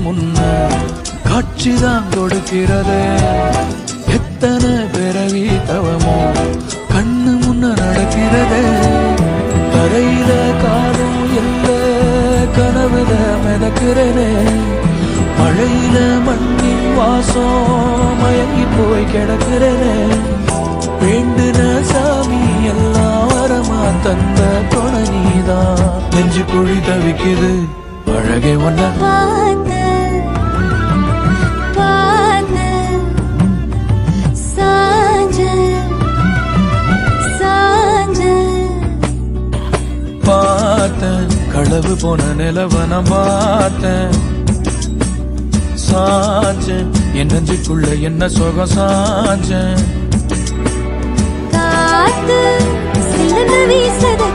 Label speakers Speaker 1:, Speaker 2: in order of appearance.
Speaker 1: முன்ன காட்சிதான் கொடுக்கிறது. எத்தனை பிறவி தவமோ கண்ணு முன்ன நடக்கிறது. தரையில காலம் எல்ல கனவுல மிதக்கிறனே. மழையில மண்ணின் வாசம் மயங்கி போய் கிடக்கிறனே. வேண்டுன சாமி எல்லாம் வரமா தந்த துணை நீதான். நெஞ்சு குழி தவிக்குது அழகே ஒன்ன பார்த்தேன். களவு போன நிலவன பார்த்தேன். சாஞ்சேன் என் நெஞ்சுக்குள்ள என்ன சுகம் சாஞ்சேன்.
Speaker 2: காத்து வீசத